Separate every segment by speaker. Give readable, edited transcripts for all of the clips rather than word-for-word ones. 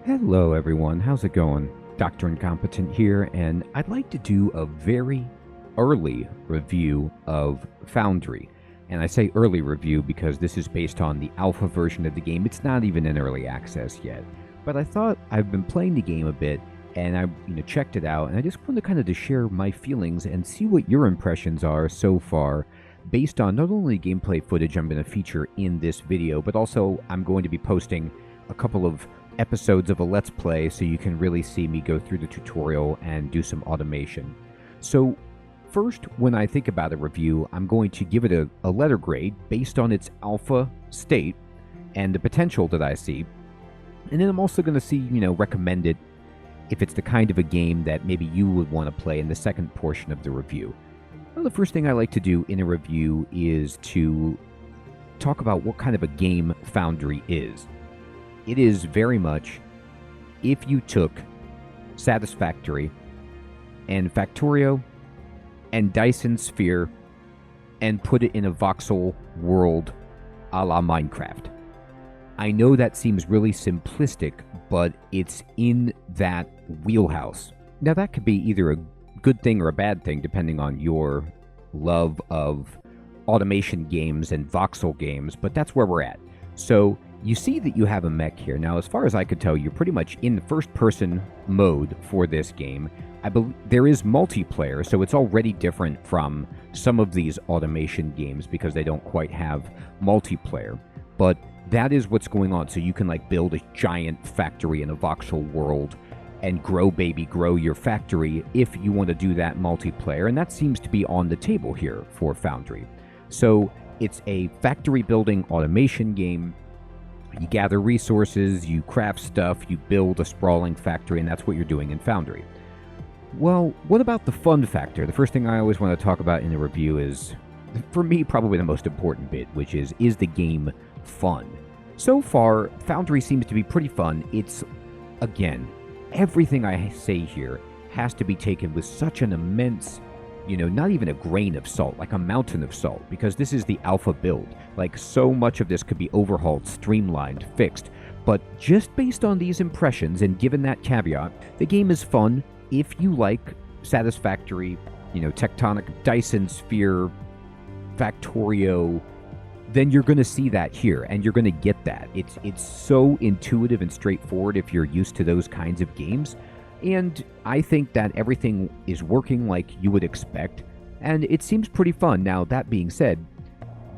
Speaker 1: Hello everyone, how's it going? Dr. Incompetent here, and I'd like to do a very early review of Foundry. And I say early review because this is based on the alpha version of the game. It's not even in early access yet. But I thought I've been playing the game a bit, and I checked it out, and I just wanted kind of to share my feelings and see what your impressions are so far, based on not only gameplay footage I'm going to feature in this video, but also I'm going to be posting a couple of episodes of a Let's Play so you can really see me go through the tutorial and do some automation. So first, when I think about a review, I'm going to give it a letter grade based on its alpha state and the potential that I see. And then I'm also going to see, recommend it if it's the kind of a game that maybe you would want to play in the second portion of the review. Well, the first thing I like to do in a review is to talk about what kind of a game Foundry is. It is very much if you took Satisfactory and Factorio and Dyson Sphere and put it in a voxel world a la Minecraft. I know that seems really simplistic, but it's in that wheelhouse. Now that could be either a good thing or a bad thing depending on your love of automation games and voxel games, but that's where we're at. So you see that you have a mech here. Now, as far as I could tell, you're pretty much in the first-person mode for this game. I believe there is multiplayer, so it's already different from some of these automation games because they don't quite have multiplayer. But that is what's going on. So you can build a giant factory in a voxel world and grow your factory if you want to do that multiplayer. And that seems to be on the table here for Foundry. So it's a factory building automation game. You gather resources, you craft stuff, you build a sprawling factory, and that's what you're doing in Foundry. Well, what about the fun factor? The first thing I always want to talk about in a review is, for me, probably the most important bit, which is the game fun? So far, Foundry seems to be pretty fun. It's, again, everything I say here has to be taken with such an immense, not even a grain of salt, like a mountain of salt, because this is the alpha build. So much of this could be overhauled, streamlined, fixed. But just based on these impressions, and given that caveat, the game is fun if you like Satisfactory, Tectonic, Dyson Sphere, Factorio. Then you're going to see that here, and you're going to get that. It's so intuitive and straightforward if you're used to those kinds of games. And I think that everything is working like you would expect, and it seems pretty fun. Now, that being said,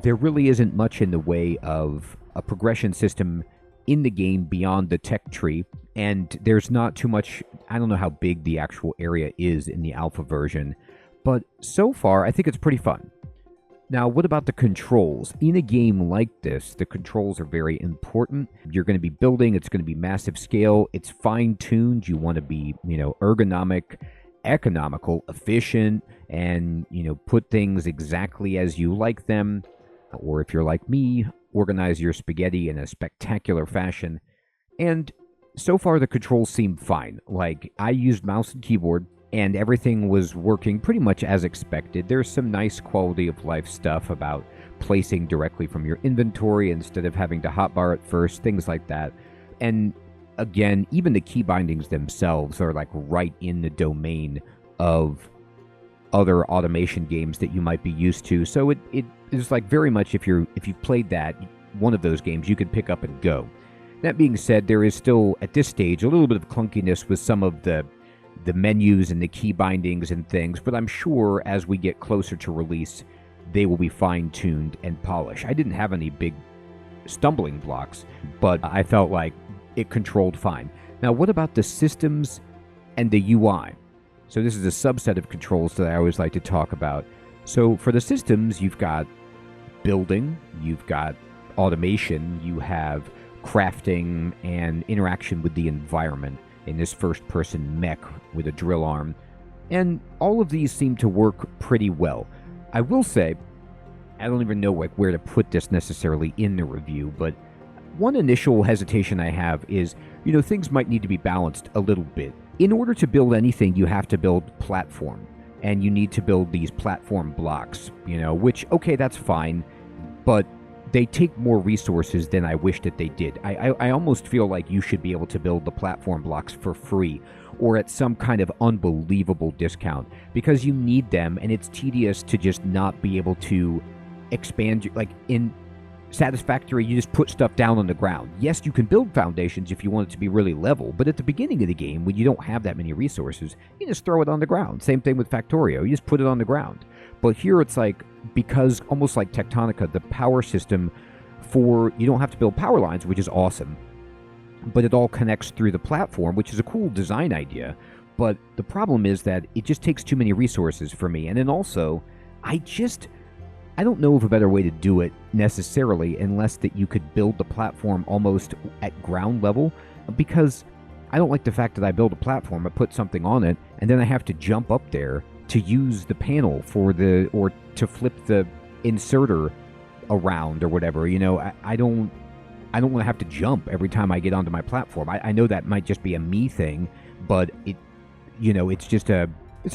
Speaker 1: there really isn't much in the way of a progression system in the game beyond the tech tree, and there's not too much. I don't know how big the actual area is in the alpha version, but so far, I think it's pretty fun. Now, what about the controls? In a game like this, the controls are very important. You're going to be building, it's going to be massive scale, it's fine-tuned, you want to be, ergonomic, economical, efficient, and, put things exactly as you like them. Or if you're like me, organize your spaghetti in a spectacular fashion. And so far, the controls seem fine. I used mouse and keyboard, and everything was working pretty much as expected. There's some nice quality of life stuff about placing directly from your inventory instead of having to hotbar it first, things like that. And again, even the key bindings themselves are right in the domain of other automation games that you might be used to. So it is very much if you've played that, one of those games, you could pick up and go. That being said, there is still, at this stage, a little bit of clunkiness with some of the menus and the key bindings and things, but I'm sure as we get closer to release, they will be fine-tuned and polished. I didn't have any big stumbling blocks, but I felt like it controlled fine. Now, what about the systems and the UI? So this is a subset of controls that I always like to talk about. So for the systems, you've got building, you've got automation, you have crafting and interaction with the environment in this first-person mech with a drill arm, and all of these seem to work pretty well. I will say, I don't even know where to put this necessarily in the review, but one initial hesitation I have is, things might need to be balanced a little bit. In order to build anything, you have to build platform, and you need to build these platform blocks, which, okay, that's fine, but they take more resources than I wish that they did. I almost feel like you should be able to build the platform blocks for free or at some kind of unbelievable discount because you need them, and it's tedious to just not be able to expand. Like in Satisfactory, you just put stuff down on the ground. Yes, you can build foundations if you want it to be really level, but at the beginning of the game, when you don't have that many resources, you just throw it on the ground. Same thing with Factorio. You just put it on the ground. But here it's like, because almost like Tectonica, the power system you don't have to build power lines, which is awesome, but it all connects through the platform, which is a cool design idea. But the problem is that it just takes too many resources for me. And then also, I don't know of a better way to do it necessarily, unless that you could build the platform almost at ground level, because I don't like the fact that I build a platform, I put something on it, and then I have to jump up there to use the panel or to flip the inserter around or whatever. I don't want to have to jump every time I get onto my platform. I know that might just be a me thing, but it's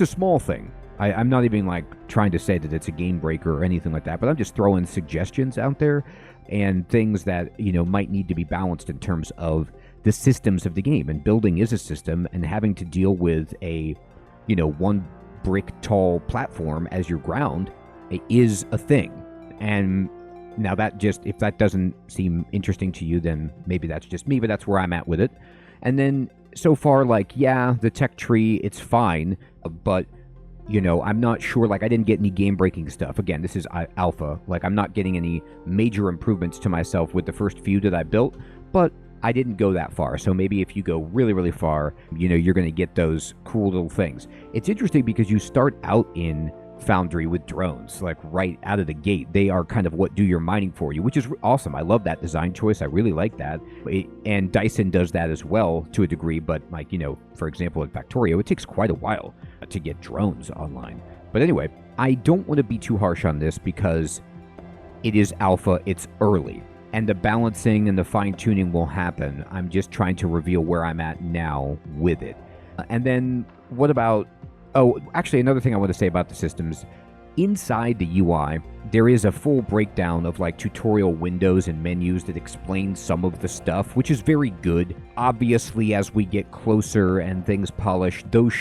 Speaker 1: a small thing. I'm not even like trying to say that it's a game breaker or anything like that, but I'm just throwing suggestions out there and things that, might need to be balanced in terms of the systems of the game. And building is a system, and having to deal with a, one brick tall platform as your ground is a thing. And now if that doesn't seem interesting to you, then maybe that's just me, but that's where I'm at with it. And then so far, the tech tree, it's fine, but I'm not sure, I didn't get any game-breaking stuff. Again, this is alpha. I'm not getting any major improvements to myself with the first few that I built, but I didn't go that far. So maybe if you go really, really far, you're going to get those cool little things. It's interesting because you start out in Foundry with drones, right out of the gate. They are kind of what do your mining for you, which is awesome. I love that design choice. I really like that. And Dyson does that as well to a degree, but for example, at Factorio, it takes quite a while to get drones online. But anyway, I don't want to be too harsh on this because it is alpha, it's early, and the balancing and the fine-tuning will happen. I'm just trying to reveal where I'm at now with it. And then what about... Oh, actually, another thing I want to say about the systems. Inside the UI, there is a full breakdown of tutorial windows and menus that explain some of the stuff, which is very good. Obviously, as we get closer and things polish, those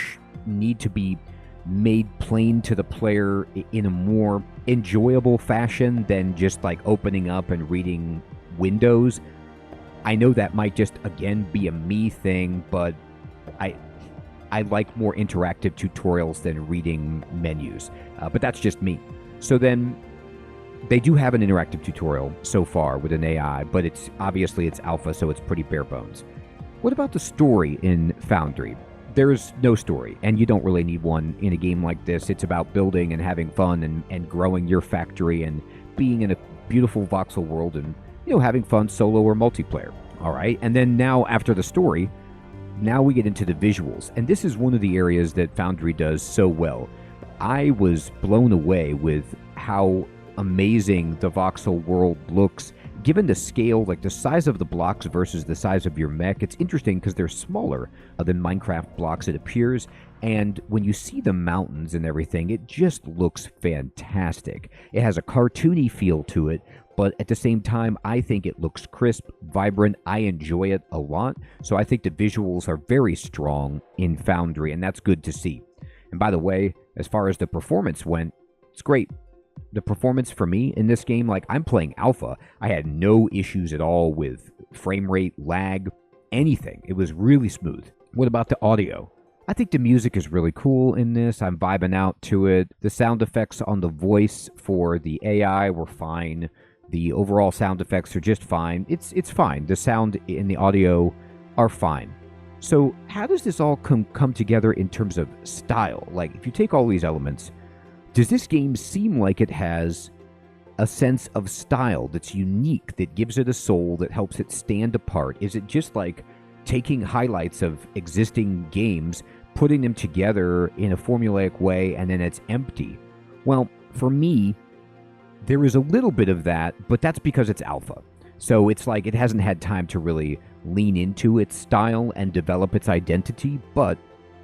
Speaker 1: need to be made plain to the player in a more enjoyable fashion than just opening up and reading windows. I know that might just, again, be a me thing, but I like more interactive tutorials than reading menus, but that's just me. So then they do have an interactive tutorial so far with an AI, but it's alpha, so it's pretty bare bones. What about the story in Foundry? There's no story, and you don't really need one in a game like this. It's about building and having fun and growing your factory and being in a beautiful voxel world and, having fun solo or multiplayer. All right, and then now after the story, now we get into the visuals, and this is one of the areas that Foundry does so well. I was blown away with how amazing the voxel world looks, given the scale, the size of the blocks versus the size of your mech. It's interesting because they're smaller than Minecraft blocks, it appears, and when you see the mountains and everything, it just looks fantastic. It has a cartoony feel to it, but at the same time, I think it looks crisp, vibrant. I enjoy it a lot. So I think the visuals are very strong in Foundry, and that's good to see. And by the way, as far as the performance went, it's great. The performance for me in this game, I'm playing alpha. I had no issues at all with frame rate, lag, anything. It was really smooth. What about the audio? I think the music is really cool in this. I'm vibing out to it. The sound effects on the voice for the AI were fine. The overall sound effects are just fine. It's fine. The sound and the audio are fine. So how does this all come together in terms of style? If you take all these elements, does this game seem like it has a sense of style that's unique, that gives it a soul, that helps it stand apart? Is it just taking highlights of existing games, putting them together in a formulaic way, and then it's empty? Well, for me, there is a little bit of that, but that's because it's alpha. So it's it hasn't had time to really lean into its style and develop its identity. But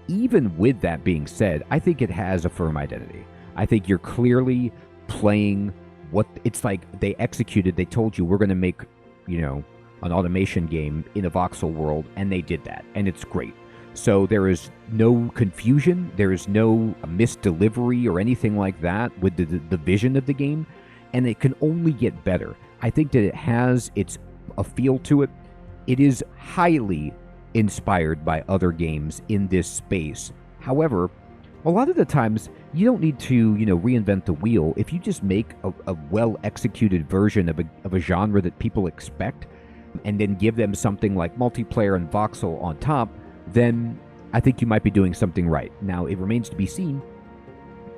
Speaker 1: even with that being said, I think it has a firm identity. I think you're clearly playing what it's like. They executed, they told you we're going to make, you know, an automation game in a voxel world, and they did that, and it's great. So there is no confusion, there is no misdelivery or anything like that with the vision of the game, and it can only get better. I think that it has a feel to it. It is highly inspired by other games in this space. However, a lot of the times you don't need to, you know, reinvent the wheel. If you just make a well-executed version of a genre that people expect, and then give them something like multiplayer and voxel on top, then I think you might be doing something right. Now, it remains to be seen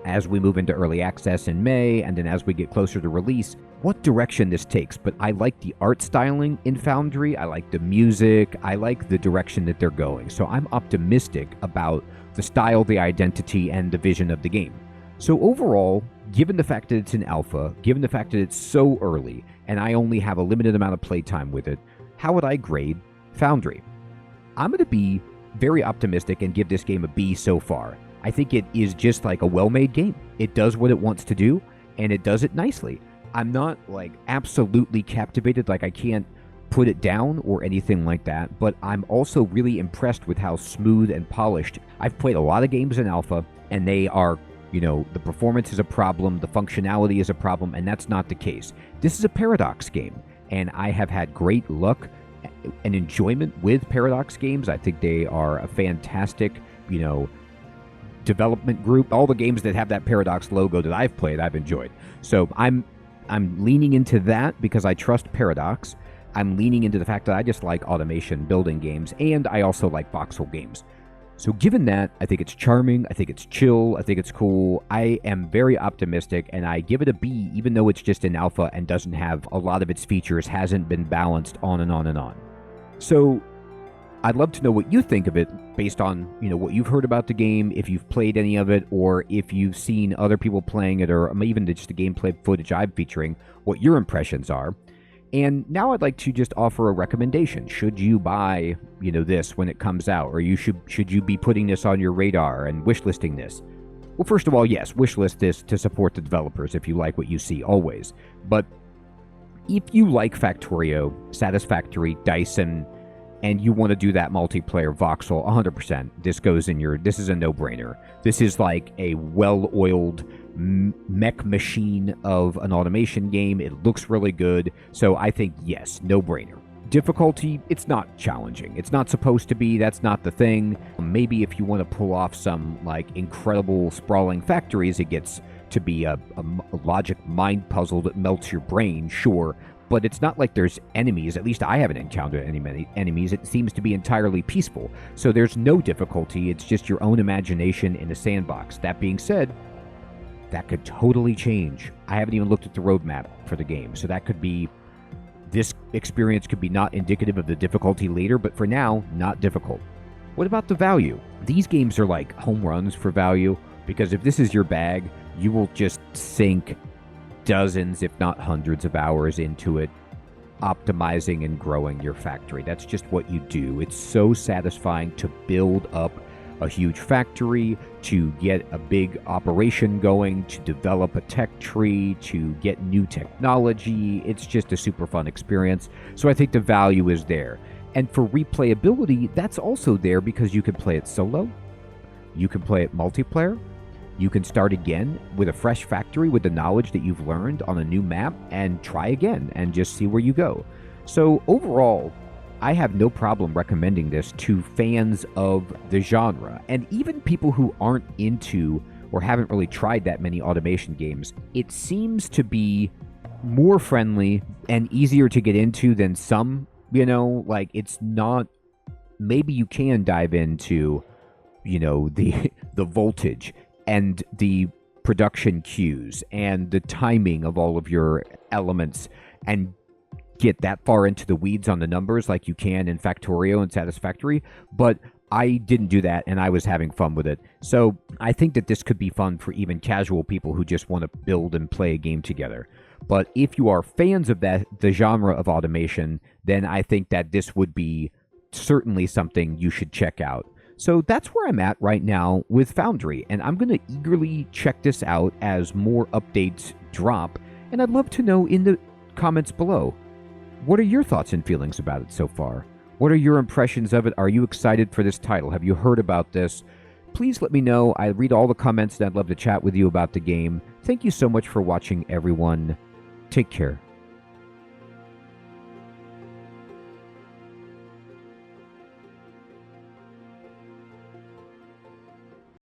Speaker 1: as we move into early access in May, and then as we get closer to release, what direction this takes. But I like the art styling in Foundry, I like the music, I like the direction that they're going. So I'm optimistic about the style, the identity, and the vision of the game. So overall, given the fact that it's in alpha, given the fact that it's so early, and I only have a limited amount of playtime with it, how would I grade Foundry? I'm going to be very optimistic and give this game a B so far. I think it is just like a well-made game. It does what it wants to do, and it does it nicely. I'm not like absolutely captivated, like I can't put it down or anything like that, but I'm also really impressed with how smooth and polished. I've played a lot of games in alpha, and they are, you know, the performance is a problem, the functionality is a problem, and that's not the case. This is a Paradox game, and I have had great luck and enjoyment with Paradox games. I think they are a fantastic, you know, development group. All the games that have that Paradox logo that I've played, I've enjoyed. So I'm leaning into that because I trust Paradox. I'm leaning into the fact that I just like automation building games, and I also like voxel games. So given that, I think it's charming, I think it's chill, I think it's cool. I am very optimistic, and I give it a B, even though it's just in alpha and doesn't have a lot of its features, hasn't been balanced on and on and on. So I'd love to know what you think of it based on, you know, what you've heard about the game, if you've played any of it, or if you've seen other people playing it, or even just the gameplay footage I'm featuring, what your impressions are. And now I'd like to just offer a recommendation. Should you buy, you know, this when it comes out, or should you be putting this on your radar and wishlisting this? Well, first of all, yes, wishlist this to support the developers if you like what you see, always. But if you like Factorio, Satisfactory, Dyson, and you want to do that multiplayer voxel, 100%, this is a no-brainer. This is like a well-oiled mech machine of an automation game. It looks really good, so I think, yes, no-brainer. Difficulty, it's not challenging. It's not supposed to be, that's not the thing. Maybe if you want to pull off some, like, incredible sprawling factories, it gets to be a logic mind puzzle that melts your brain, sure. But it's not like there's enemies. At least I haven't encountered any enemies. It seems to be entirely peaceful. So there's no difficulty. It's just your own imagination in a sandbox. That being said, that could totally change. I haven't even looked at the roadmap for the game. So that could be, this experience could be not indicative of the difficulty later, but for now, not difficult. What about the value? These games are like home runs for value, because if this is your bag, you will just sink dozens, if not hundreds of hours into it, optimizing and growing your factory. That's just what you do. It's so satisfying to build up a huge factory, to get a big operation going, to develop a tech tree, to get new technology. It's just a super fun experience. So I think the value is there. And for replayability, that's also there because you can play it solo, you can play it multiplayer, you can start again with a fresh factory with the knowledge that you've learned on a new map and try again and just see where you go. So overall, I have no problem recommending this to fans of the genre, and even people who aren't into or haven't really tried that many automation games. It seems to be more friendly and easier to get into than some, you know, like it's not, maybe you can dive into, you know, the voltage and the production cues and the timing of all of your elements and get that far into the weeds on the numbers like you can in Factorio and Satisfactory, but I didn't do that and I was having fun with it. So I think that this could be fun for even casual people who just want to build and play a game together. But if you are fans of the genre of automation, then I think that this would be certainly something you should check out. So that's where I'm at right now with Foundry, and I'm going to eagerly check this out as more updates drop And I'd love to know in the comments below, what are your thoughts and feelings about it so far? What are your impressions of it? Are you excited for this title? Have you heard about this? Please let me know. I read all the comments and I'd love to chat with you about the game. Thank you so much for watching, everyone. Take care.